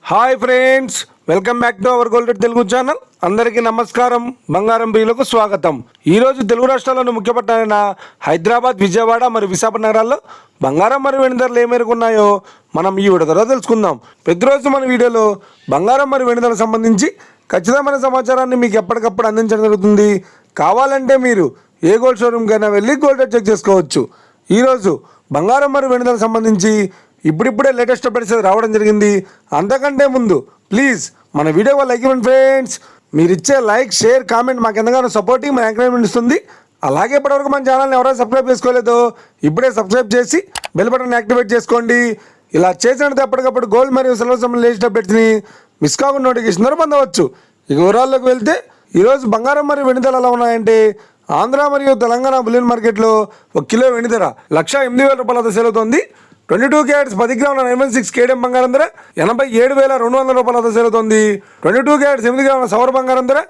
Hi friends, welcome back to our gold Telugu channel. అందరికీ నమస్కారం. బంగారం ప్రియులకు స్వాగతం. ఈరోజు తెలుగు రాష్ట్రాల్లోని ముఖ్య పట్టణాలైన హైదరాబాద్, విజయవాడ మరియు విశాఖపట్నం నగరాల్లో బంగారం మరియు వెండి ధరలు ఏ మేరకు ఉన్నాయో మనం ఈ వీడియో ద్వారా తెలుసుకుందాం. ప్రతిరోజు మన వీడియోలో బంగారం మరియు వెండి ధరలకు సంబంధించి ఖచ్చితమైన సమాచారాన్ని మీకు ఎప్పటికప్పుడు అందించడం జరుగుతుంది. కావాలంటే మీరు ఏ గోల్డ్ షోరూమ్కైనా వెళ్ళి గోల్డ్ రేట్ చెక్ చేసుకోవచ్చు. ఈరోజు బంగారం మరియు వెండి ధరలకు సంబంధించి ఇప్పుడిప్పుడే లేటెస్ట్ అప్డేట్స్ రావడం జరిగింది. అంతకంటే ముందు ప్లీజ్ మన వీడియో లైక్ ఇవ్వండి ఫ్రెండ్స్. మీరు ఇచ్చే లైక్, షేర్, కామెంట్ మాకు ఎంతగానో సపోర్టింగ్, మన ఎంకరేజ్మెంట్ ఇస్తుంది. అలాగే ఇప్పటివరకు మన ఛానల్ని ఎవరైనా సబ్స్క్రైబ్ చేసుకోలేదో ఇప్పుడే సబ్స్క్రైబ్ చేసి బెల్ బటన్ యాక్టివేట్ చేసుకోండి. ఇలా చేసినట్టు ఎప్పటికప్పుడు గోల్డ్ మరియు సిల్వర్ సంబంధించిన లేటెస్ట్ అప్డేట్స్ని మిస్ కాకుండా నోటిఫికేషన్ ద్వారా పొందవచ్చు. ఇక వివరాల్లోకి వెళ్తే ఈరోజు బంగారం మరియు వెండి ధరలు ఎలా ఉన్నాయంటే, ఆంధ్ర మరియు తెలంగాణ బులియన్ మార్కెట్లో 1 కిలో వెండి ధర 1,08,000 రూపాయల వద్ద సేల్ అవుతుంది. 22 క్యారెట్స్ 10 గ్రాముల 916 కేడియం బంగారం ధర 87,200 రూపాయల వద్ద సేల్ అవుతుంది. 22 క్యారెట్స్ 8 గ్రాముల సవర్ బంగారం ధర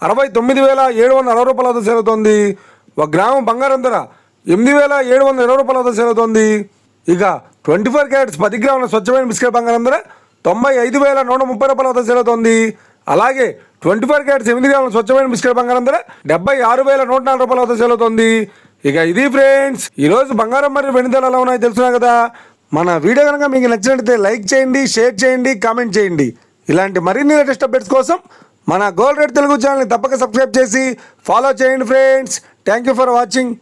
69,760 రూపాయల వద్ద సేల్ అవుతుంది. 1 గ్రాము బంగారం ధర 8,720 రూపాయల వద్ద సేల్ అవుతుంది. ఇక 24 క్యారెట్స్ 10 గ్రాముల స్వచ్ఛమైన బిస్కెట్ బంగారం ధర 95,130 రూపాయల వద్ద సేల్ అవుతుంది. అలాగే 24 క్యారెట్స్ 8 గ్రాముల స్వచ్ఛమైన బిస్కెట్ బంగారం ధర 76,104 రూపాయల వద్ద సేల్ అవుతుంది. ఇక ఇది ఫ్రెండ్స్, ఈరోజు బంగారం మరియు వెండి ధరలు ఎలా ఉన్నాయో తెలుసుకున్నా కదా. మన వీడియో కనుక మీకు నచ్చినట్లయితే లైక్ చేయండి, షేర్ చేయండి, కామెంట్ చేయండి. ఇలాంటి మరిన్ని లేటెస్ట్ అప్డేట్స్ కోసం మన గోల్డ్ రేట్ తెలుగు ఛానల్ని తప్పక సబ్స్క్రైబ్ చేసి ఫాలో చేయండి friends. Thank you for watching.